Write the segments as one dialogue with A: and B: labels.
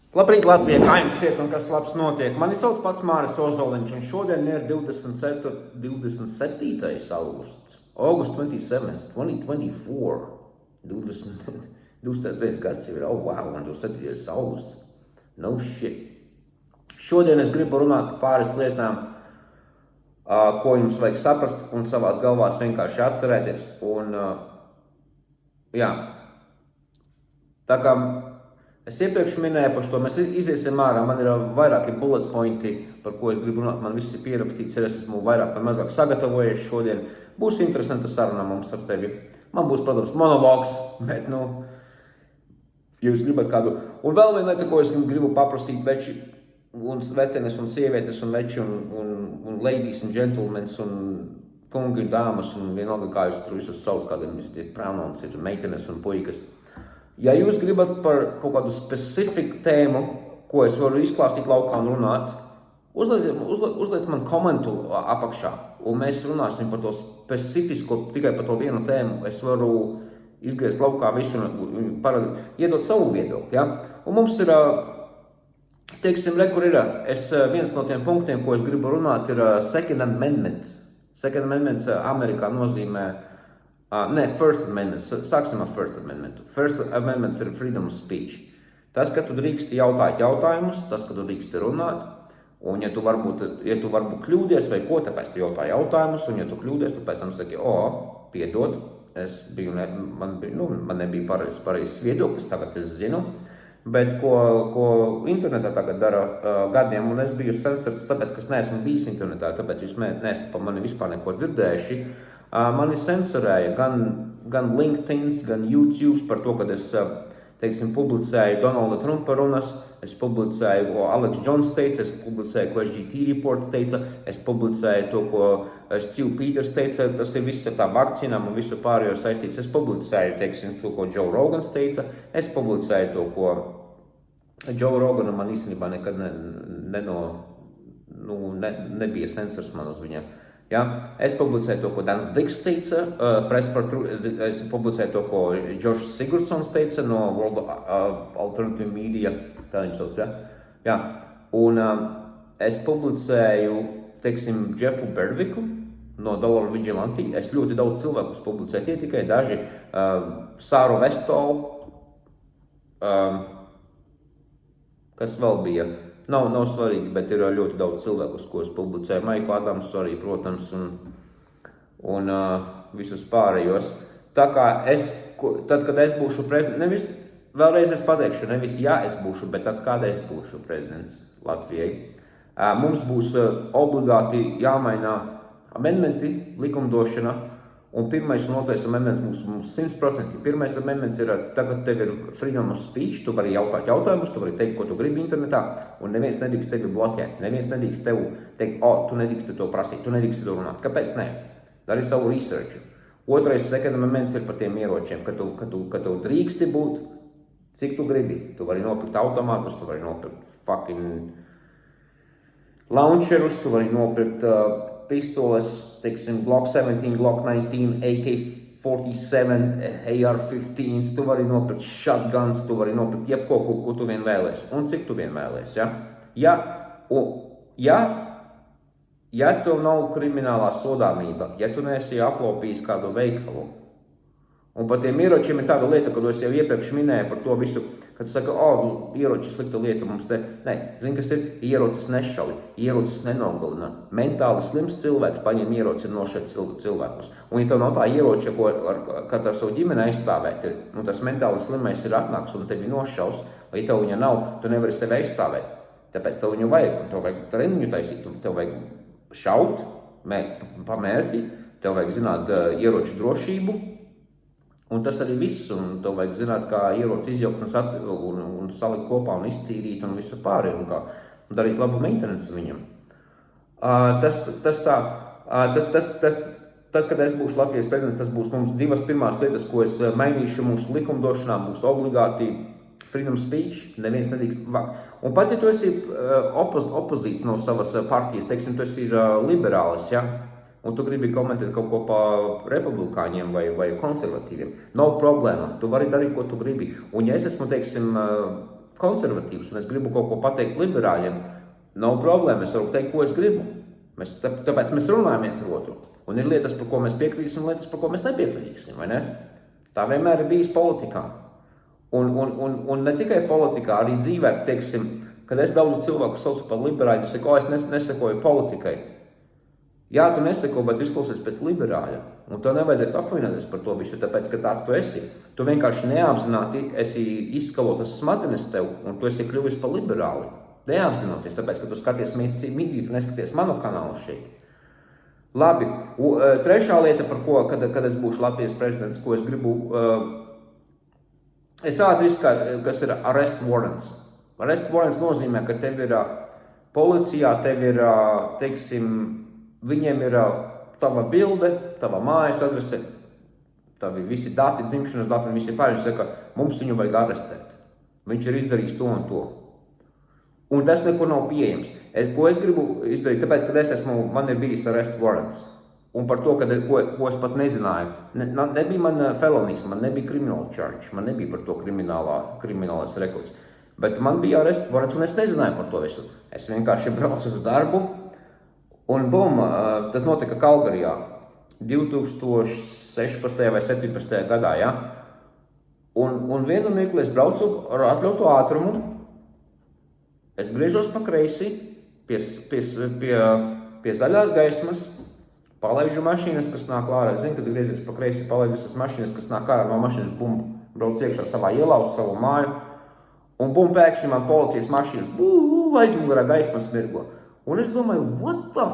A: Labrīt, Latvija, kā jums iet un kas labs notiek? Mani sauc pats Māris Ozoliņš, un šodien ir 27. augusts. August 27th, 2024. 24. gads jau ir, oh wow, un 27. augusts. No shit. Šodien es gribu runāt par pāris lietām, ko jums vajag saprast un savās galvās vienkārši atcerēties. Un, jā, tā kā es iepriekš minēju par šo, mēs iziesim ārā, man ir vairāki bullet pointi, par ko es gribu runāt, man viss ir pierakstīts, es esmu vairāk vai mazāk sagatavojies šodien. Būs interesanta saruna mums ar tevi. Man būs, protams, monologs, bet, ja jūs gribat kādu. Un vēl viena lieta, ko es gribu paprasīt veči, un vecenes un sievietes un veči un ladies and gentlemen un kungi un dāmas un vienalga kā jūs tur visus sauc kādiem pronouns ir meitenes un puikas. Ja jūs gribat par kaut kādu specifiku tēmu, ko es varu izklāstīt laukā un runāt, uzliec man komentu apakšā, un mēs runāsim par to specifisko, tikai par to vienu tēmu. Es varu izgriezt laukā visu un iedot savu viedokli. Ja? Un mums ir, teiksim, kur ir, viens no tiem punktiem, ko es gribu runāt, ir Second Amendment. Second Amendment Amerikā nozīmē First Amendment. Sāksim ar First Amendment. First Amendment ir freedom of speech. Tas, ka tu drīksti jautāt jautājumus, tas, ka tu drīksti runāt, un ja tu varbūt kļūdies vai ko, tāpēc tu jautā jautājumus, un ja tu kļūdies, tu pēc tam saki, piedod, man nebija pareizs viedoklis, tagad es zinu, bet ko internetā tagad dara gadiem, un es biju sensitīvs, tāpēc, ka es neesmu bijis internetā, tāpēc jūs neesat par mani vispār neko dzirdējuši. Mani censurēja gan LinkedIn, gan YouTube par to, kad es, teiksim, publicēju Donalda Trumpa runas, es publicēju, ko Alex Jones teica, es publicēju, ko SGT Reports teica, es publicēju to, ko Steve Peters teica, tas ir viss ar tā vakcīnām un visu pārējo saistīts. Es publicēju, teiksim, to, ko Joe Rogans teica, es publicēju to, ko Joe Rogana man īstenībā nekad nebija censors man uz viņiem. Ja? Es publicēju to, ko Dans Dicks teica, es publicēju to, ko Josh Sigurdsons teica no World Alternative Media, tā viņš sauc, ja? Ja. Un es publicēju, teiksim, Jeffu Berviku no Dollar Vigilante. Es ļoti daudz cilvēkus publicēju, tie tikai daži. Sāru Vestolu, kas vēl bija? Nav svarīgi, bet ir ļoti daudz cilvēkus, ko es publicēju. Maiku Adamsu arī, protams, un visus pārējos. Tā kā tad, kad es būšu prezidents, vēlreiz es pateikšu, nevis ja es būšu, bet tad, kad es būšu prezidents Latvijai, mums būs obligāti jāmaina amendmenti, likumdošana, un pirmais un otrais amendments mums 100%. Pirmais amendments ir, tagad tev ir freedom of speech, tu vari jautāt jautājumus, tu vari teikt, ko tu gribi internetā, un neviens nedrīkst tevi bloķēt, neviens nedrīkst tev teikt, tu nedrīkst to prasīt, tu nedrīkst to runāt. Kāpēc ne? Dari savu researchu. Otrais, second amendments ir par tiem ieročiem, ka tu drīksti būt, cik tu gribi. Tu vari nopirkt automātus, tu vari nopirkt fucking launcherus, tu vari nopirkt pistoles, teiksim, Glock 17, Glock 19, AK-47, AR-15, tu vari nopirkt shotguns, tu vari nopirkt jebko, ko tu vien vēlēs, un cik tu vien vēlēs, ja? Ja tev nav kriminālā sodāmība, ja tu neesi aplaupījis kādu veikalu, un par tiem ieročiem ir tāda lieta, kad es jau iepriekš minēju par to visu, kad saka, ieroči slikta lieta mums te. Nē, zini, kas ir? Ierocis nešauj, ierocis nenogalina. Mentāli slims cilvēks paņem ieroci un nošauj cilvēkus. Un ja tev nav tā ieroča, kā ar savu ģimeni aizstāvēt, tas mentāli slimais ir atnāks un tevi nošaus, vai ja tev viņa nav, tu nevari sevi aizstāvēt. Tāpēc tev viņu vajag, un tev vajag treniņu taisīt, tev vajag šaut, pa mērķi, tev vajag zināt ieroču drošību, un tas arī viss, un tev vajag zināt, kā ieroci izjaukt un salikt kopā un iztīrīt un visu pāri, un darīt labu maintenance viņam. Tad, kad es būšu Latvijas prezidents, tas būs mums divas pirmās lietas, ko es mainīšu mūsu likumdošanā, būs obligāti freedom speech, neviens nedrīkst vakt. Un pat, ja tu esi opozīts no savas partijas, teiksim, tu esi liberālis, ja? Un tu gribi komentēt kaut ko par republikāņiem vai konservatīviem, nav problēma, tu vari darīt, ko tu gribi. Un ja es esmu, teiksim, konservatīvs, un es gribu kaut ko pateikt liberāļiem, nav problēma, es varu teikt, ko es gribu. Tāpēc mēs runājam viens ar otru. Un ir lietas, par ko mēs piekritīsim, un lietas, par ko mēs nepiekritīsim, vai ne? Tā vienmēr ir bijis politikā. Un ne tikai politikā, arī dzīvē, teiksim, kad es daudz cilvēku saucu par liberāļu, es saku, es nesekoju politikai. Jā, tu neseko, bet izklausies pēc liberāļa. Un tev nevajadzētu apvainoties par to visu, tāpēc, ka tāds tu esi. Tu vienkārši neapzināti esi izskalotas smadzenes tev, un tu esi kļuvis par liberāli. Neapzinoties, tāpēc, ka tu skaties mīdīt un neskaties manu kanālu šeit. Labi, trešā lieta, par ko, kad es būšu Latvijas prezidents, ko es gribu, es ātri izskatu, kas ir arrest warrants. Arrest warrants nozīmē, ka tev ir policijā, tev ir, teiksim, viņiem ir tava bilde, tava mājas adrese, tavi visi dati, dzimšanas dati, visi pārējiem saka, mums viņu vajag arestēt. Viņš ir izdarījis to un to. Un tas neko nav pieejams. Ko es gribu izdarīt? Tāpēc, kad man ir bijis arrest warrants. Un par to, ko es pat nezināju. Nebija man felonijas, man nebija criminal charge, man nebija par to kriminālais rekords. Bet man bija arrest warrants, un es nezināju par to visu. Es vienkārši braucu uz darbu, un bum, tas notika Kalgarijā 2016. vai 17. gadā, ja? Un vienu mirkli es braucu ar atļautu ātrumu, es griežos pa kreisi, pie zaļās gaismas, palaižu mašīnas, kas nāk ārā. Es zinu, kad griezies pa kreisi, palaižu visas mašīnas, kas nāk ārā no mašīnas, bum, brauc iekšā savā ielā uz savu māju. Un bum, pēkšņi man policijas mašīnas, aizmugurā gaismas mirgo. Un es domāju, what the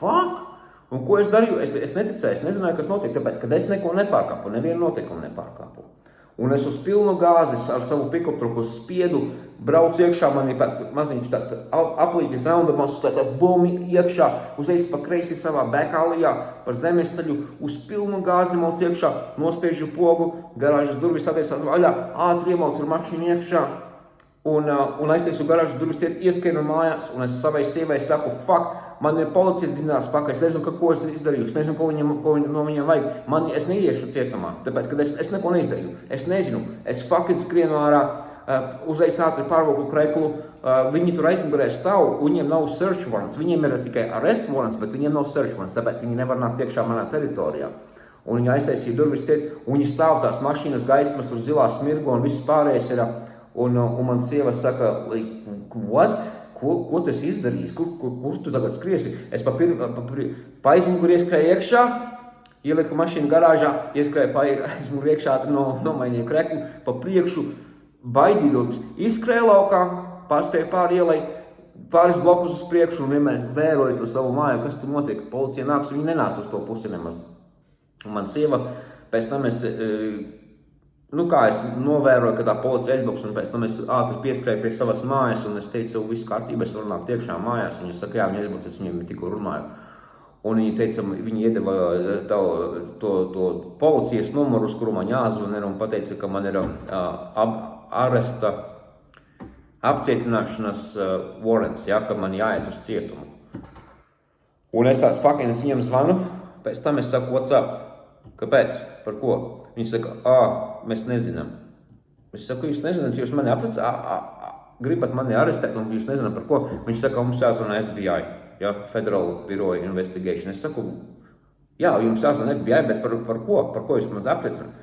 A: fuck? Un ko es darīju? Es neticēju, es nezināju, kas notiek, tāpēc, kad es neko nepārkāpu, nevienu notikumu nepārkāpu. Un es uz pilnu gāzes ar savu pikuptruku spiedu, braucu iekšā, man ir maziņš tāds aplītis raundabons, tātad bumi iekšā, uzreiz pa kreisi savā bēkālijā, par zemes ceļu, uz pilnu gāzi malc iekšā, nospiežu pogu, garāžas durvis attiecās vaļā, ātri iemauc ar mašīnu iekšā. Un aiztiesu garāžas durvis, ieskrienu mājās, un es savai sievai saku, fuck, man ir policijas dzinās pakaļ, es nezinu, ko es izdarīju, es nezinu, ko no viņiem vajag, es neiešu cietumā, tāpēc, ka es neko neizdarīju, es nezinu, es fucking skrienu ārā, uzreiz ātri pārvoklu kreklu, viņi tur aizmugurē stāv, viņiem nav search warrants, viņiem ir tikai arrest warrants, bet viņiem nav search warrants, tāpēc viņi nevar nākt iekšā manā teritorijā. Un viņi aiztaisīja durvis ciet, un viņi stāv tās mašīnas gaismas, tur zilās smirgo, un viss pārējais ir. Un man sieva saka, what? Ko tu esi izdarījis? Kur tu tagad skriesi? Es pa aizmuguri ieskrēju iekšā, ieliku mašīnu garāžā, ieskrēju pa aizmuguri iekšā, nomainīju kreklu, pa priekšu, baidīdot, izskrēju laukā, pārskrēju pāri ielai, pāris blokus uz priekšu un vienmēr vēroju to savu māju, kas tur notiek. Policija nāks, viņi nenāca uz to pusi nemaz. Un man sieva, pēc tam es novēroju, ka tā policija aizbrauks, un pēc tam es ātri pieskrēju pie savas mājas, un es teicu, viss kārtībā, es varu nākt iekšā mājās, un viņi saka, jā, viņi aizbrauc, es viņiem tikko runāju. Un viņi teica, viņi iedeva to policijas numuru, uz kuru man jāzvan ir, un pateica, ka man ir aresta apcietināšanas warrants, ja, ka man jāiet uz cietumu. Un es tāds fucking, es viņiem zvanu, pēc tam es saku, what's up? Kāpēc? Par ko? Viņi saka, mēs nezinām. Es saku, jūs nezināt, jūs mani gribat mani arestēt, un jūs nezināt par ko. Viņš saka, mums jāzvana FBI, ja, Federal Bureau Investigation. Es saku, jā, jums jāzvana FBI, bet par ko? Par ko jūs mani apliecināt?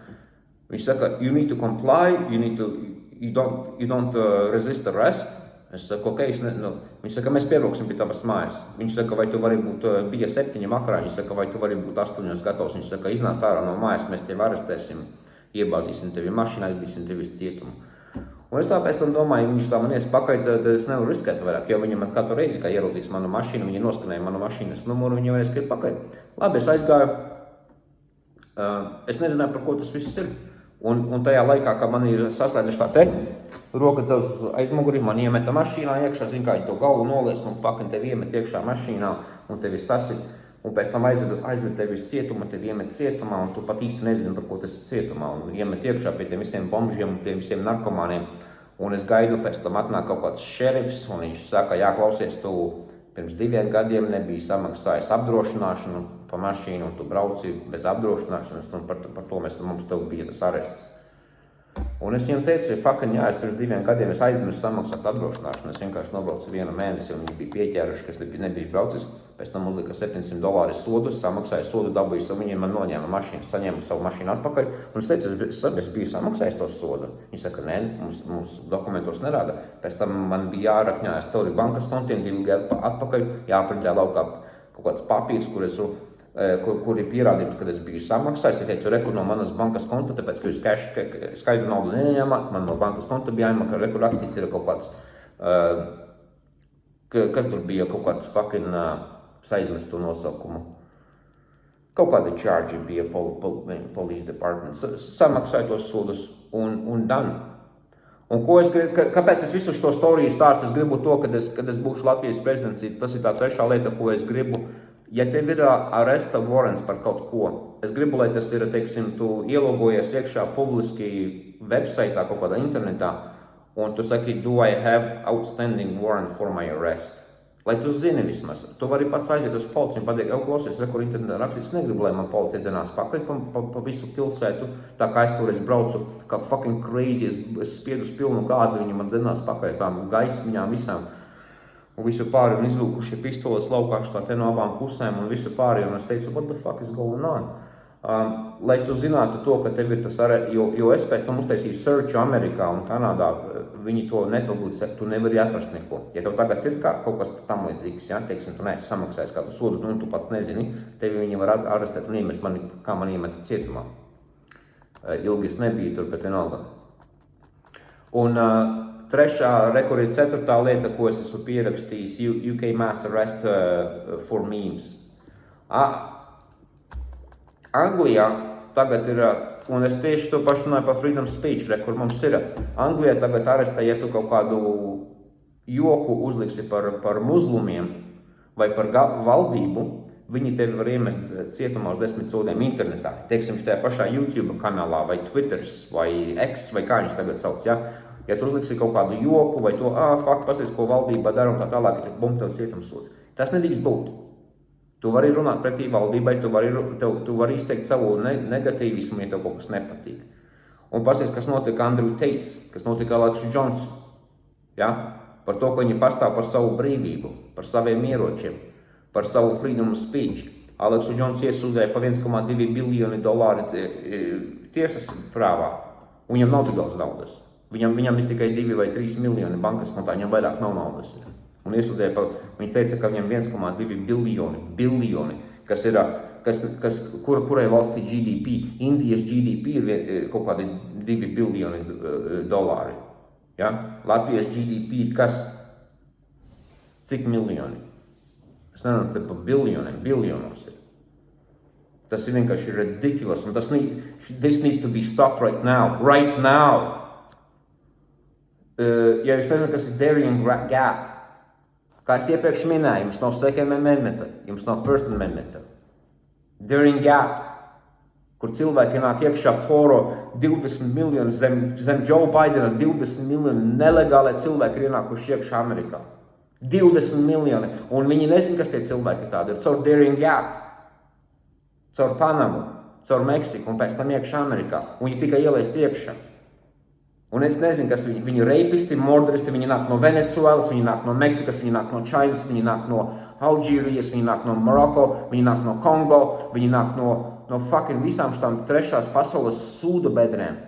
A: Viņš saka, you need to comply, you don't resist arrest. Es saku, ok, viņš saka, mēs piebrauksim pie tavas mājas. Viņš saka, vai tu vari būt, bija 7 vakarā, viņš saka, vai tu vari būt 8 gatavs. Viņš saka, iznāc ārā no mājas, mēs tevi arestēsim, iebāzīsim tevi mašīnā, aizbīsim tevi uz cietumu. Un es tāpēc tam domāju, ja viņš tā man ies pakaļ, tad es nevaru riskēt vairāk, jo viņi man katru reizi, kā ieraudzīs manu mašīnu, viņi noskanēja manu mašīnas numuru, viņi varēs skriet pakaļ. Labi, es aizgāju, es nezināju, par ko tas viss ir. Un tajā laikā, kad man ir saslēdzuši tā te, roka celš uz aizmuguri, man iemeta mašīnā iekšā, zin kā viņi to galvu nolies un fucking tevi iemet iekšā mašīnā un tevi sasit. Un pēc tam aizved tevi uz cietumu, tevi iemet cietumā un tu pat īsti nezini, par ko tas ir cietumā. Un iemet iekšā pie tiem visiem bombžiem un pie visiem narkomāniem. Un es gaidu, pēc tam atnāk kaut kāds šerifs un viņš saka, jā, klausies, tu pirms 2 gadiem nebija samaksājis apdrošināšanu pa mašīnu un tu brauci bez apdrošināšanas un par to mums tev bija tas arests. Un es viņam teicu, es pirms 2 gadiem es aizmirsu samaksāt atbraukšanāšanu. Es vienkārši nobraucu 1 mēnesi, un viņi bija pieķēruši, kas nebija braucis. Pēc tam uzlika $700 sodu, samaksāju sodu, dabūju, un viņi man noņēma mašīnu, saņēmu savu mašīnu atpakaļ. Un es teicu, es biju samaksājis to sodu. Viņi saka, nē, mums dokumentos nerāda. Pēc tam man bija jārakņājas cauri bankas kontiem 2 gadu atpakaļ, jāprintē laukā kaut kāds papīrs, kur ir pierādījums, kad es biju samaksājis. Es teicu, rekur no manas bankas konta, tāpēc, ka jūs skaidru naudu neņēmāt, man no bankas konta bija jāņemā, rekur rakstīts ir kaut kāds, kas tur bija, kaut kāds fucking, aizmirst to nosaukumu. Kaut kādi charge bija police department. Samaksāju tos sodus un done. Un kāpēc es visu šo storiju stāstu? Es gribu to, kad es būšu Latvijas prezidents. Tas ir tā trešā lieta, ko es gribu. Ja tev ir aresta warrants par kaut ko, es gribu, lai tas ir, teiksim, tu ielogojies iekšā publiski websaitā, kaut kādā internetā, un tu saki, do I have outstanding warrant for my arrest? Lai tu zini vismaz. Tu vari pats aiziet uz policiju un pateikt, klausies, kur internetā rakstīts, es negribu, lai man policija dzenās pakaļ pa visu pilsētu, tā kā es toreiz braucu, kā fucking crazy, es spiedu uz pilnu gāzi, viņi man dzenās pakaļ tām gaismiņām visām, un visu pāri, un izvilkuši pistoles laukā tā te no abām pusēm, un visu pāri, un es teicu, what the fuck is going on? Lai tu zinātu to, ka tev ir tas jo es pēc tam uztaisīju searchu Amerikā un Kanādā, viņi to nepublicē, tu nevari atrast neko. Ja tev tagad ir kaut kas tam līdzīgs, ja, teiksim, tu neesi samaksājis kādu sodu, un tu pats nezini, tevi viņi var arestēt un iemest mani, kā man iemeta cietumā. Ilgi es nebiju tur, bet vienalga. Un trešā, rekur ir 4. lieta, ko es esmu pierakstījis, UK mass arrest for memes. Anglijā tagad ir, un es tieši to pašu runāju par freedom speech, kur mums ir. Anglijā tagad arestē, ja tu kaut kādu joku uzliksi par muzlumiem vai par valdību, viņi tevi var iemest cietumā uz 10 sodiem internetā. Teiksim, šajā pašā YouTube kanālā vai Twitters vai X vai kā viņš tagad sauc, ja? Ja tu uzliksi kaut kādu joku vai to, pasies, ko valdība dara un tā tālāk, ir tev cietumsods. Tas nedrīkst būt. Tu vari runāt pretī valdībai, tu vari izteikt savu negatīvismu, ja tev kaut kas nepatīk. Un pasies, kas notika Andrew Tate, kas notika Aleksu Džonsu, ja? Par to, ka viņi pastāv par savu brīvību, par saviem ieročiem, par savu freedom of speech. Aleksu Džonsu iesūdzēja pa $1,2 biljoni tiesas prāvā, un viņam nav tik daudz naudas. Viņam ir tikai 2 vai 3 miljoni bankas kontā, viņam vairāk nav naudas. Un iesūdzēja, viņi teica, ka viņam 1,2 biljoni, kas ir, kurai valstī GDP, Indijas GDP ir kaut kādi $2 biljoni. Ja? Latvijas GDP ir kas? Cik miljoni? Es nezinu, te pa biljonos ir. Tas ir vienkārši ridiculous, un this needs to be stopped right now. Ja jūs nezinu, kas ir Darien Gap, kā es iepriekš minēju, jums nav Second Amendment, jums nav First Amendment. Darien Gap, kur cilvēki nāk iekšā poro 20 miljoni, zem Joe Bidena 20 miljoni nelegāli cilvēki ir ienākuši iekšā Amerikā. 20 miljoni, un viņi nezin, kas tie cilvēki tādi ir. Caur Darien Gap, caur Panamu, caur Meksiku un pēc tam iekšā Amerikā. Un viņi tikai ielaist iekšā. Un es nezinu, kas viņi reipisti, morderisti, viņi nāk no Venecuēlas, viņi nāk no Meksikas, viņi nāk no Čainas, viņi nāk no Alžīrijas, viņi nāk no Maroko, viņi nāk no Kongo, viņi nāk no fucking visām šitām trešās pasaules sūdu bedrēm.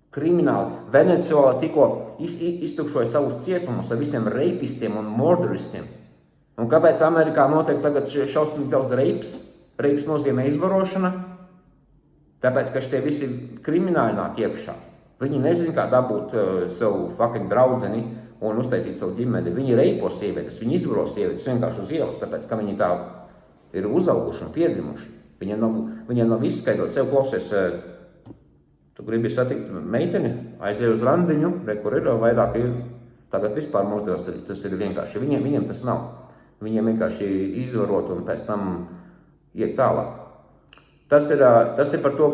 A: Krimināli. Venecuēla tikko iztukšoja savus cietumus ar visiem reipistiem un morderistiem. Un kāpēc Amerikā notiek tagad šausmīgi daudz reips? Reips nozīmē izvarošana. Tāpēc, ka šitie visi krimināli nāk iekšā. Viņi nezin, kā dabūt savu fucking draudzeni un uztaisīt savu ģimeni. Viņi reipo sievietes, viņi izvaro sievietes vienkārši uz ielas, tāpēc, ka viņi tā ir uzauguši un piedzimuši. Viņiem nav izskaidrot sev, klausies, tu gribi satikt meiteni, aiziet uz randiņu, kur ir vairāk, tagad vispār mūsdienās tas ir vienkārši. Viņiem tas nav. Viņiem vienkārši izvarot un pēc tam iet tālāk. Tas ir par to,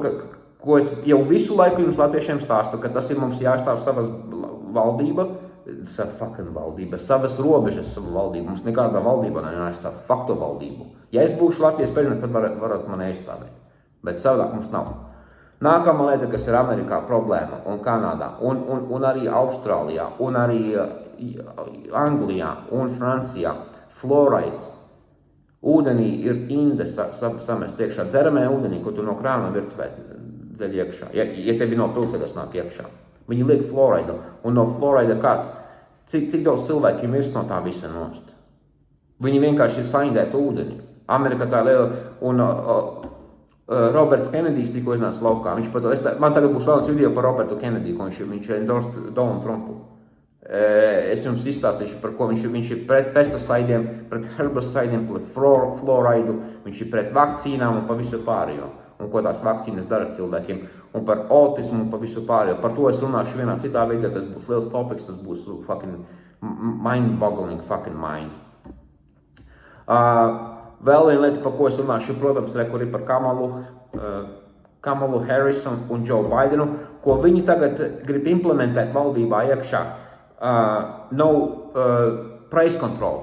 A: ko es jau visu laiku jums latviešiem stāstu, ka tas ir mums jāstāv savas savas robežas, savu valdību. Mums nekādā valdībā nejāstāv faktu valdību. Ja es būšu Latvijas prezidents, tad varat mani aizstāvēt. Bet savādāk mums nav. Nākamā lieta, kas ir Amerikā problēma un Kanādā, un arī Austrālijā, un arī Anglijā un Francijā, floraids. Ūdenī ir inde samest iekšā, dzeramē ūdenī, ko tu no krāna virtuvē dzeļ iekšā, ja tevi no pilsētas nāk iekšā. Viņi liek floraidu, un no floraida kāds, cik daudz cilvēki mirst no tā visa nost. Viņi vienkārši ir saindēti ūdeni. Amerikā tā liela, un Roberts Kenedijs tikko iznāca laukā. Man tagad būs vēlams video par Robertu Kenediju, ko viņš endorsed Donald Trumpu. Es jums izstāstīšu, par ko viņš ir pret pesticidiem, pret herbicidiem, pret floraidu, viņš ir pret vakcīnām un pa visu pārējo. Un ko tās vakcīnas dara cilvēkiem, un par autismu un pa visu pārējo. Par to es runāšu vienā citā video, tas būs liels topiks, tas būs fucking mind-boggling fucking mind. Vēl viena lieta, par ko es runāšu, protams, kur ir par Kamalu Harrisu un Joe Bidenu, ko viņi tagad grib implementēt valdībā iekšā. Price control.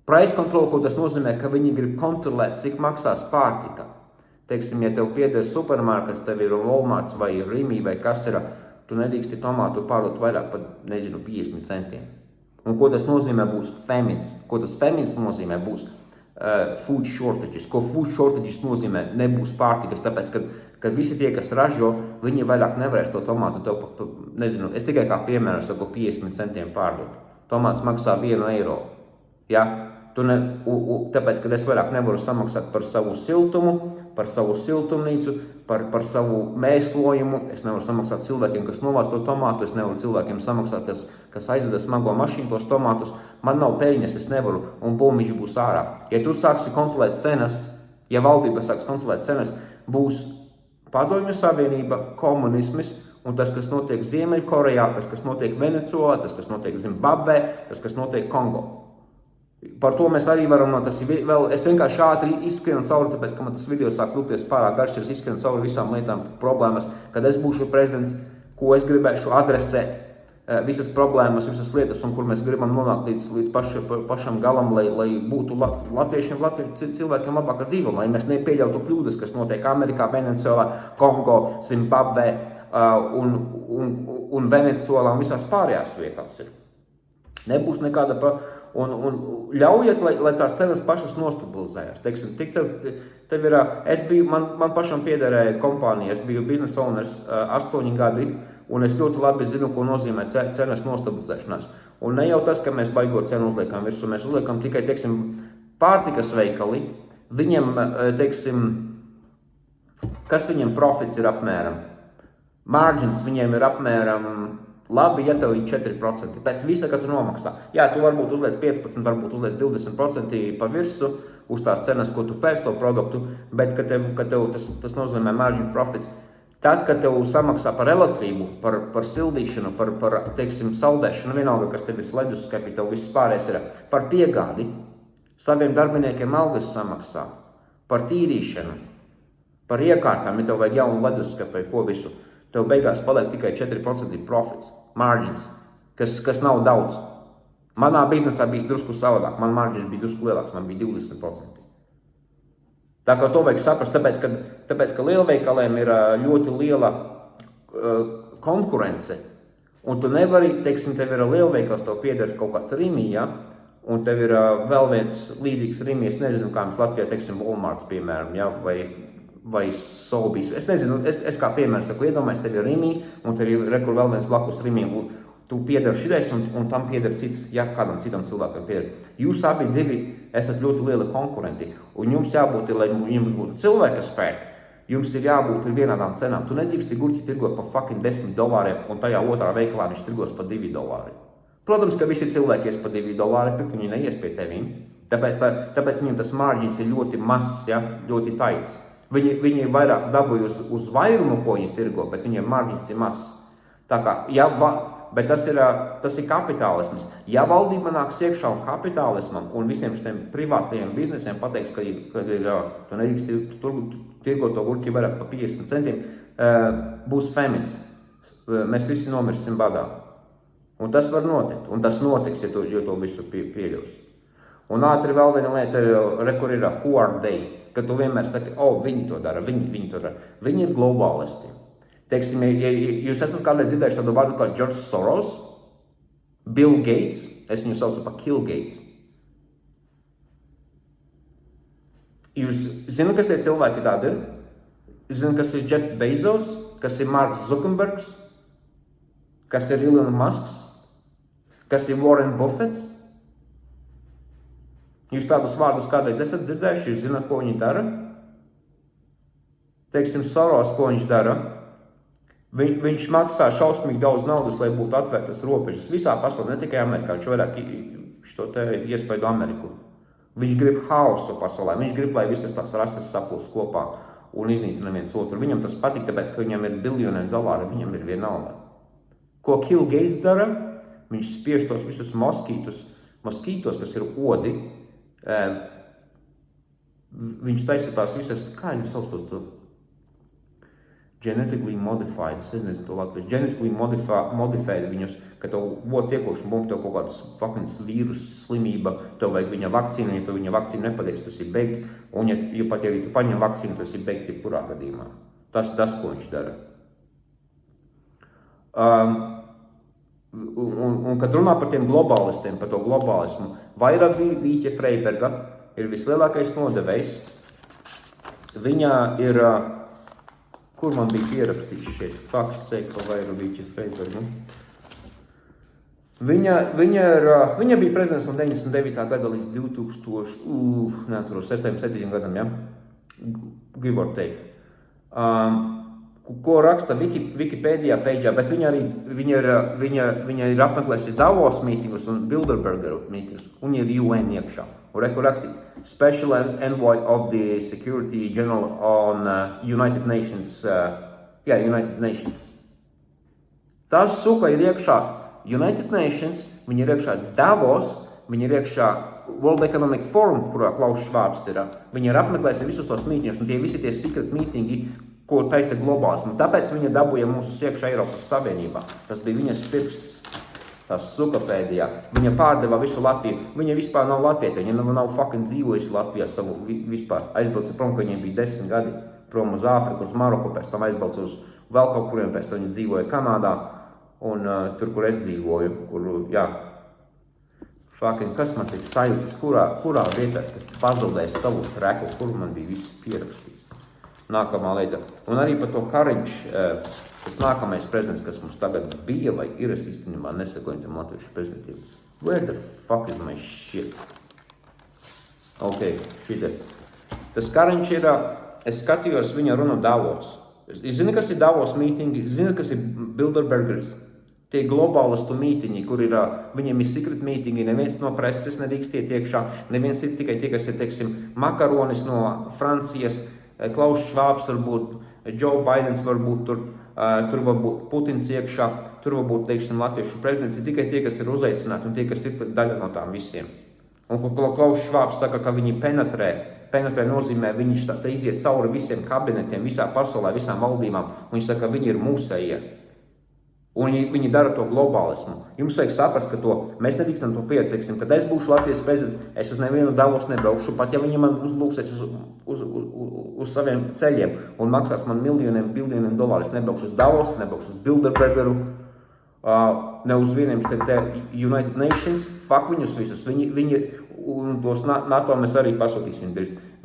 A: Price control, ko tas nozīmē, ka viņi grib kontrolēt, cik maksās pārtika. Teiksim, ja tev pieder supermarkets, tev ir Walmarts vai Rimi vai kas ir, tu nedrīksti tomātu pārdot vairāk par, 50 centiem. Un ko tas nozīmē būs famines? Ko tas famines nozīmē būs food shortages. Ko food shortages nozīmē nebūs pārtikas, tāpēc, kad visi tie, kas ražo, viņi vairāk nevarēs to tomātu tev es tikai kā piemēru saku 50 centiem pārdot. Tomāts maksā 1 eiro. Ja? Tāpēc, kad es vairāk nevaru samaksāt par savu siltumu, par savu siltumnīcu, par savu mēslojumu, es nevaru samaksāt cilvēkiem, kas novāc to tomātu, es nevaru cilvēkiem samaksāt, kas aizveda smago mašīnu tos tomātus, man nav peļņas, es nevaru, un bumbiņš būs ārā. Ja tu sāksi kontrolēt cenas, ja valdība sāks kontrolēt cenas, būs Padomju Savienība, komunisms, un tas, kas notiek Ziemeļkorejā, tas, kas notiek Venecuolā, tas, kas notiek Zimbabvē, tas, kas notiek Kongo. Par to mēs arī varam runāt, es vienkārši ātri izskrienu cauri, tāpēc, ka man tas video sāk lūkties pārāk garš, es izskrienu cauri visām lietām, problēmas, kad es būšu prezidents, ko es gribēšu adresēt, visas problēmas, visas lietas, un kur mēs gribam nonākt līdz pašam galam, lai būtu latviešiem, cilvēkiem labāka dzīve, lai mēs nepieļautu kļūdas, kas notiek Amerikā, Venecuolā, Kongo, Zimbabvē un Venecuolā un visās pārējās vietās. Nebūs nekāda un ļaujiet, lai tās cenas pašas nostabilizējās. Teiksim, tev ir, man pašam piederēja kompānija, es biju business owners 8 gadi, un es ļoti labi zinu, ko nozīmē cenas nostabilizēšanās. Un ne jau tas, ka mēs baigot cenu uzliekam virsū, mēs uzliekam tikai, teiksim, pārtikas veikali, viņiem, teiksim, kas viņiem profits ir apmēram? Margins viņiem ir apmēram labi, ja tev ir 4%. Pēc visa, ka tu nomaksā. Jā, tu varbūt uzliec 15%, varbūt uzliec 20% pa virsu uz tās cenas, ko tu pēc to produktu, bet, kad tev tas nozīmē margin profits. Tad, kad tev samaksā par elektrību, par sildīšanu, par teiksim, saldēšanu, vienalga, kas tev ir leduskapi, tev viss pārējais ir par piegādi, saviem darbiniekiem algas samaksā, par tīrīšanu, par iekārtām, ja tev vajag jaunu leduskapi, ko visu. Tev beigās paliek tikai 4% profits, margins, kas nav daudz. Manā biznesā bija drusku savādāk, man margins bija drusku lielāks, man bija 20%. Tā kā to vajag saprast, tāpēc ka lielveikaliem ir ļoti liela konkurence, un tu nevari, teiksim, tev ir lielveikals, tev pieder kaut kāds Rimi, ja? Un tev ir vēl viens līdzīgs Rimi, es nezinu, kā mums Latvijā, teiksim, Walmarts, piemēram, ja? Vai Sobeys. Es nezinu, es kā piemērs saku, iedomājies, tev ir Rimi, un tev ir rekur vēl viens blakus Rimi, un tu pieder šitais, un tam pieder cits, ja kādam citam cilvēkam pieder. Jūs abi divi esat ļoti lieli konkurenti, un jums jābūt, lai jums būtu cilvēka spēki, jums ir jābūt vienādām cenām. Tu nedrīksti gurķi tirgot par fucking $10, un tajā otrā veikalā viņš tirgos par $2. Protams, ka visi cilvēki ies par $2, bet viņi neies pie tevīm, tāpēc viņiem tas margins ir ļoti mazs, ja? Ļoti taits. Viņi vairāk dabūjusi uz vairumu, ko viņi tirgo, bet viņiem margins ir mazs. Tā kā, bet tas ir kapitālisms. Ja valdība nāks iekšā un kapitālismam un visiem šiem privātajiem biznesiem pateiks, ka tu nedrīkst tirgot to gurķi vairāk par 50 centiem, būs famines. Mēs visi nomirsim badā. Un tas var notikt, un tas notiks, ja to visu pieļaus. Un ātri vēl viena lieta, kur ir who are they, ka tu vienmēr saki, viņi to dara, viņi to dara. Viņi ir globālisti. Teiksim, ja jūs esat kādreiz dzirdējuši tādu vārdu kā George Soros, Bill Gates, es viņu saucu par Kill Gates. Jūs zināt, kas tie cilvēki tādi ir? Jūs zināt, kas ir Jeff Bezos, kas ir Marks Zuckerbergs, kas ir Elon Musks, kas ir Warren Buffets? Jūs tādus vārdus kādreiz esat dzirdējuši, jūs zināt, ko viņi dara? Teiksim, Soros, ko viņš dara? Viņš maksā šausmīgi daudz naudas, lai būtu atvērtas robežas visā pasaulē, ne tikai Amerikā, viņš vairāk šo te iespaidu Ameriku. Viņš grib haosu pasaulē, viņš grib, lai visas tās rastas saplūst kopā un iznīcina viens otru. Viņam tas patīk, tāpēc, ka viņam ir biljoniem dolāri, viņam ir vienalga. Ko Kill Gates dara? Viņš spiež tos visus moskītos, kas ir odi. Viņš taisa tās visas, kā viņi sauc to? Genetically modified, es nezinu to latviešu, genetically modified viņus, ka tev vots iekūšana bumba, tev kaut kāds fucking vīrus, slimība, tev vajag viņa vakcīna, ja tu viņa vakcīna nepateiks, tas ir beigts, un ja pat ja tu paņem vakcīnu, tas ir beigts jebkurā gadījumā. Tas ir tas, ko viņš dara. Un kad runā par tiem globālistiem, par to globālismu, Vaira Vīķe Freiberga ir vislielākais nodevējs. Viņa ir... Kur man bija pierakstīts šeit? Fakts sake par Vaira Vīķe Freibergu. Viņa bija prezidents no 99. gada līdz 2007 gadam, ja? Give or take. Ko raksta Wikipēdijā page'ā, bet viņa ir apmeklējusi Davos mītingus un Bilderbergeru mītingus, un ir UN iekšā. Un reku rakstīts, Special Envoy of the Security General on United Nations. United Nations. Tās suka ir iekšā United Nations, viņa ir iekšā Davos, viņa ir iekšā World Economic Forum, kurā Klaus Schwabs ir. Viņa ir apmeklējusi visus tos mītingus, un tie visi tie secret mītingi, ko taisa globālismu. Tāpēc viņa dabūja mūsu iekšā Eiropas Savienībā. Tas bija viņas pirksts. Tās sukapēdijā. Viņa pārdeva visu Latviju. Viņa vispār nav latvieta. Viņa nav fucking dzīvojusi Latvijā savu vispār. Aizbrauca prom, ka viņai bija 10 gadi. Prom uz Āfriku, uz Maroku, pēc tam aizbrauca uz vēl kaut kuriem, pēc tam viņa dzīvoja Kanādā. Un tur, kur es dzīvoju, fucking, kas man tas sajūtas, kurā vietās, kad pazaudēs savu treku, kur man bija viss pierakstīts. Nākamā lieta. Un arī par to Kariņš, tas nākamais prezidents, kas mums tagad bija vai ir, es īstenībā nesakoju tiem latviešu prezidentiem. Where the fuck is my shit? Ok, šitē. Tas Kariņš ir, es skatījos viņa runu Davos. Es zinu, kas ir Davos mītingi, es zinu, kas ir Bilderbergers. Tie globālistu mītiņi, kur ir, viņiem ir secret mītiņi, neviens no preses nedrīkst iet iekšā, neviens cits tikai tie, kas ir, teiksim, Makaronis no Francijas, Klaus Schwabs varbūt, Joe Bidens varbūt tur varbūt Putins iekšā, tur varbūt, teiksim, latviešu prezidents, ir tikai tie, kas ir uzaicināti un tie, kas ir daļa no tām visiem. Un ko Klaus Schwabs saka, ka viņi penetrē nozīmē, viņi iziet cauri visiem kabinetiem, visā pasaulē, visām valdībām, un viņš saka, ka viņi ir mūsējie. Un viņi dara to globālismu. Jums vajag saprast, ka mēs nedrīkstam to pieteiksim, kad es būšu Latvijas prezidents, es uz nevienu Davos nebraukšu, pat ja viņi man uzlūksies uz saviem ceļiem un maksās man biljoniem dolāru. Es nebraukšu uz Davos, nebraukšu uz Bilderbergeru, ne uz vieniem te United Nations, fuck viņus visus. Viņi un tos NATO mēs arī pasūtīsim.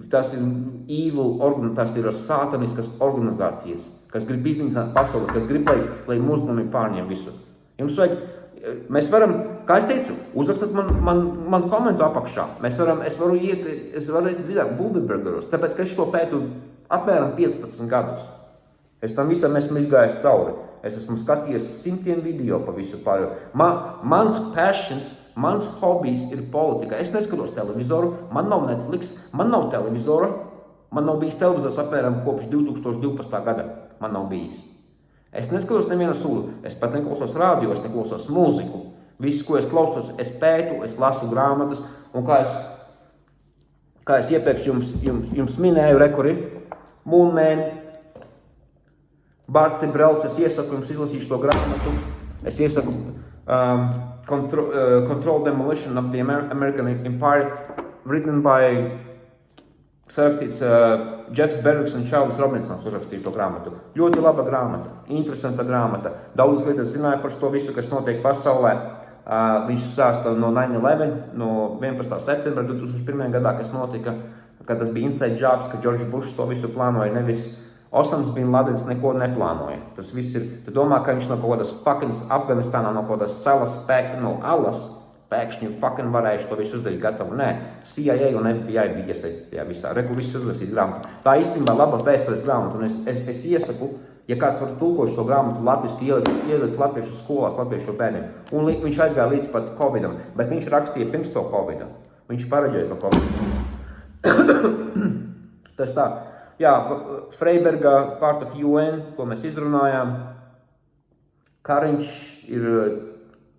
A: Tas ir evil, tas ir sātaniskas organizācijas, kas grib iznīcināt pasauli, kas grib, lai mūsdami pārņem visu. Jums vajag, mēs varam, kā es teicu, uzrakstāt man komentu apakšā. Es varu dzirdēt Bilderbergeros, tāpēc, ka es šo pētu apmēram 15 gadus. Es tam visam esmu izgājis cauri. Es esmu skatījies simtiem video pa visu pārējo. Mans passions, mans hobijs ir politika. Es neskatos televizoru, man nav Netflix, man nav televizora, man nav bijis televizors apmēram kopš 2012. gada. Man nav bijis. Es neskatos nevienu sūdu, es pat neklausos rādio, es neklausos mūziku. Viss, ko es klausos, es pētu, es lasu grāmatas, un kā es iepriekš jums minēju, rekuri, Moon Man, Bārts Brels, es iesaku jums izlasīšu to grāmatu, es iesaku Controlled Demolition of the American Empire, written by sarakstīts Jeffs Bergs un Čārlis Robinsons uzrakstīja to grāmatu. Ļoti laba grāmata, interesanta grāmata. Daudzas lietas zināja par to visu, kas notiek pasaulē. Viņš sāsta no 9/11, no 11. septembra 2001. gadā, kas notika, kad tas bija inside jobs, ka George Bush to visu plānoja, nevis Osams Bin Ladens neko neplānoja. Tas viss ir, tu domā, ka viņš no kaut kādas fucking Afganistānā, no kaut kādas salas no alas, pēkšņi fucking varējuši to visu uzdarīt gatavu. Nē, CIA un FBI bija iesaistīti tajā visā. Reku viss uzrakstīt grāmatu. Tā īstenībā laba vēstures grāmata, un es iesaku, ja kāds var tulkot šo grāmatu latviski, ielikt latviešu skolās, latviešu bērniem. Un viņš aizgāja līdz pat Covidam, bet viņš rakstīja pirms to Covidam. Viņš pareģoja, ka Covid. Tas tā. Jā, Freiberga Part of UN, ko mēs izrunājām. Kariņš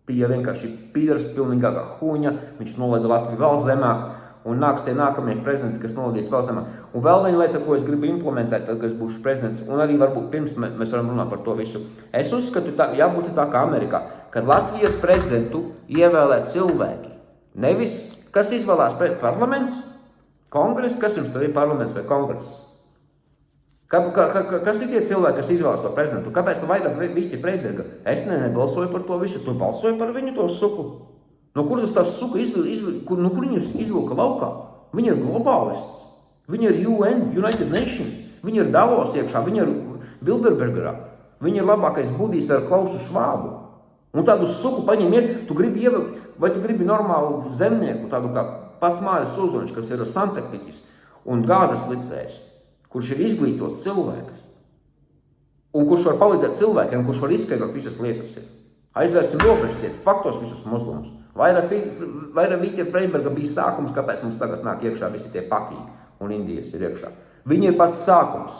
A: bija vienkārši pīdars, pilnīgākā huņa. Viņš nolaida Latviju vēl zemāk. Un nāks tie nākamie prezidenti, kas nolaidīs vēl zemāk. Un vēl viena lieta, ko es gribu implementēt, tad, kad es būšu prezidents, un arī varbūt pirms mēs varam runāt par to visu. Es uzskatu, jābūt tā kā Amerikā, kad Latvijas prezidentu ievēlē cilvēki. Nevis, kas izvēlās parlaments, kongress, kas jums tur ir parlaments vai kongress? Kas ir tie cilvēki, kas izvēlas to prezidentu? Kāpēc tu vairāk Vīķa Freiberga? Es nebalsoju par to visu, tu balsoju par viņu to suku. No kur tas suka no kur viņus izvilka laukā? Viņi ir globālists. Viņi ir UN, United Nations. Viņi ir Davos iekšā, viņi ir Bilderbergerā. Viņi ir labākais budīs ar Klausu Švābu. Un tādu suku paņemiet, tu gribi ievilkt, vai tu gribi normālu zemnieku, tādu kā pats Māris Uzoņš, kas ir santehniķis un gāzes licējs, kurš ir izglītots cilvēks. Un kurš var palīdzēt cilvēkiem, kurš var izskaidrot visas lietas. Aizvērsim robežas, faktos visus muslimus. Vairāk Vīķa Freiberga bija sākums, kāpēc mums tagad nāk iekšā visi tie Pakī un Indijas ir iekšā. Viņi ir pats sākums.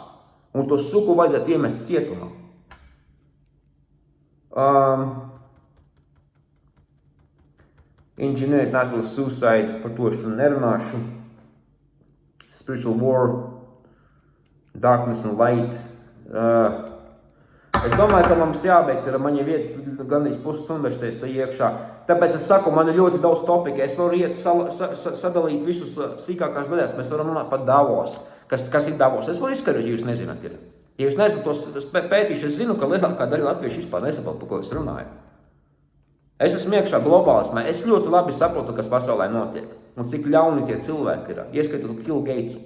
A: Un to suku vajadzētu iemest cietumā. Engineered natural suicide, par to es nerunāšu. Spiritual war, darkness and light. Es domāju, ka mums jābeidz ar mani vietu gandrīz pusstundas te iekšā. Tāpēc es saku, man ir ļoti daudz topika. Es varu iet sadalīt visus sīkākās daļās. Mēs varam runāt par Davos. Kas ir Davos? Es varu izskaidrot, ja jūs nezināt. Ja jūs neesat tos pētījuši, es zinu, ka lielākā daļa latviešu vispār nesaprot, par ko es runāju. Es esmu iekšā globālismā. Es ļoti labi saprotu, kas pasaulē notiek. Un cik ļauni tie cilvēki ir. Ieskatot Bill Gatesu,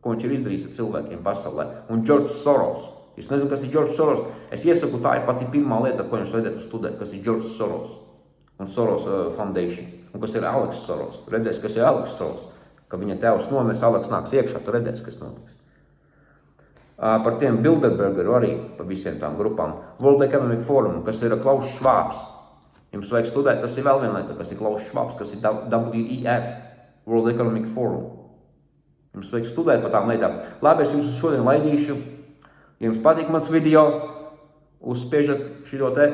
A: ko viņš ir izdarījis ar cilvēkiem pasaulē. Un George Soros. Jūs nezinu, kas ir George Soros. Es iesaku, tā ir pati pirmā lieta, ko jums vajadzētu studēt, kas ir George Soros un Soros Foundation. Un kas ir Alex Soros. Redzēs, kas ir Alex Soros. Ka viņa tēvs nomes, Alex nāks iekšā, tu redzēs, kas notiks. Par tiem Bilderbergeru arī, par visiem tām grupām. World Economic Forum, kas ir Klaus Švābs. Jums vajag studēt, tas ir vēl viena lieta, kas ir Klaus Švābs, kas ir WEF, World Economic Forum. Jums vajag studēt par tām lietām. Labi, es jums šodien laidīšu. Ja jums patīk mans video, uzspiežat šito te,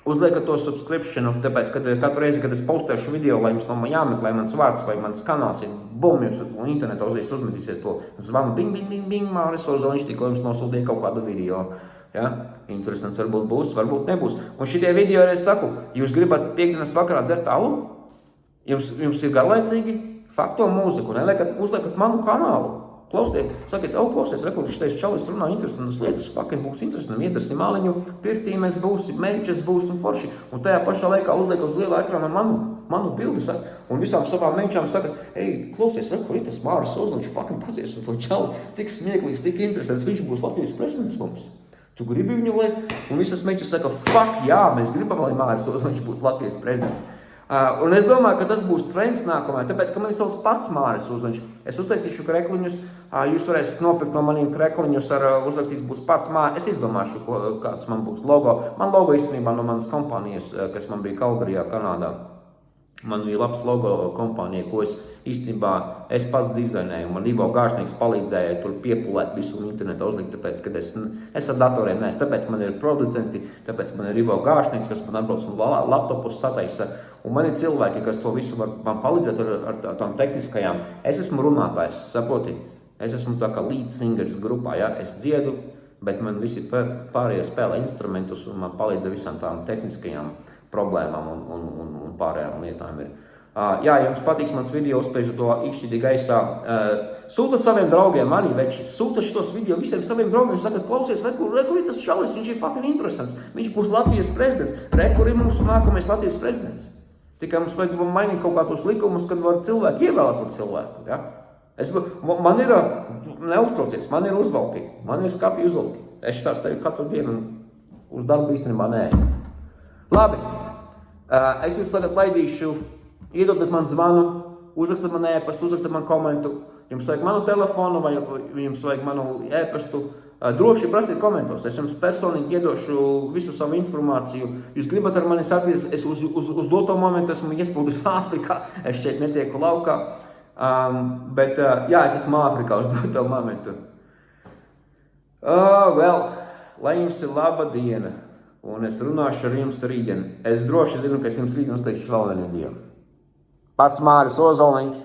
A: uzliekat to subscriptionu, tāpēc, kad katru reizi, kad es postēšu video, lai jums no man jāmeklē mans vārds vai mans kanāls ir bum, jums un internetā uzreiz uzmetīsies to zvanu, bing, Māris Ozoņš, tikko jums nosūtīja kaut kādu video. Ja? Interesants varbūt būs, varbūt nebūs. Un šitie video arī es saku, jūs gribat piekdienas vakarā dzert alu, jums ir garlaicīgi, fakto mūziku, uzliekat manu kanālu. Klausiet, sakiet, klausies, rekordiši teiks, čalis runā interesantas lietas, fucking būs interesantam, iedrasti māliņu, pirtīmēs būs, meļķes būs un forši. Un tajā pašā laikā uzliek uz lielā ekrāna manu bildi, saka, un visām savām meņķām saka, klausies, rekordi, tas Māris Ozoņš, fucking pasies un to čali, tik smieklīgs, tik interesants, viņš būs Latvijas prezidents mums. Tu gribi viņu liek? Un visas meņķas saka, fuck, jā, mēs gribam, lai Māris Ozoņš būtu Latvijas prezidents. Un es domāju, ka tas būs trends nākamajā, tāpēc, ka man ir savs pats Māris Ozoņš. Es uztaisīšu krekliņus, jūs varēsiet nopirkt no maniem krekliņus, uzrakstīts būs pats Māris. Es izdomāšu, kāds man būs logo. Man logo īstenībā no manas kompānijas, kas man bija Kalgarijā, Kanādā. Man bija labs logo kompānija, ko es īstenībā pats dizainēju. Man Ivo Gāršnieks palīdzēja tur piepulēt visu un internetā uzlikt, tāpēc, kad es ar datoriem neesmu. Tāpēc man ir producenti, tāpēc man ir Ivo Gāršnieks, kas man atbrauc un laptopus sataisa. Un man ir cilvēki, kas to visu var man palīdzēt ar tām tehniskajām. Es esmu runātājs, saproti? Es esmu tā kā lead singers grupā, ja? Es dziedu, bet man visi pārējie spēlē instrumentus un man palīdz ar visām tām tehniskajām problēmām un pārējām lietām ir. Jā, ja jums patiks mans video, uzspiežu to īkšķidi gaisā. Sūtat saviem draugiem arī, veči. Sūtat šitos video visiem saviem draugiem, sakat, klausies, rekur ir tas čalis, viņš ir fucking interesants. Viņš būs Latvijas prezidents. Rekur ir mūsu nākamais Latvijas prezidents. Tikai mums vajag mainīt kaut kā tos likumus, kad var cilvēki ievēlēt to cilvēku. Ja? Man ir, neuztraucies, man ir uzvalki, man ir skapi uzvalki. Es tās tevi katru dienu uz darbu īstenībā nē. Labi, es jūs tagad laidīšu. Iedodat man zvanu, uzrakstat man ēpastu, uzrakstat man komentu. Jums vajag manu telefonu vai jums vajag manu ēpastu. Droši prasiet komentos. Es jums personīgi iedošu visu savu informāciju. Jūs gribat ar mani satvieties, es uz doto momentu esmu iespūdus Āfrikā. Es šeit netieku laukā. Bet jā, es esmu Āfrikā uz doto momentu. Lai jums ir laba diena. Un es runāšu ar jums rītdien. Es droši zinu, ka es jums rītdien uzteikšu vēl vienu dienu. Pats Māris Ozoliņš.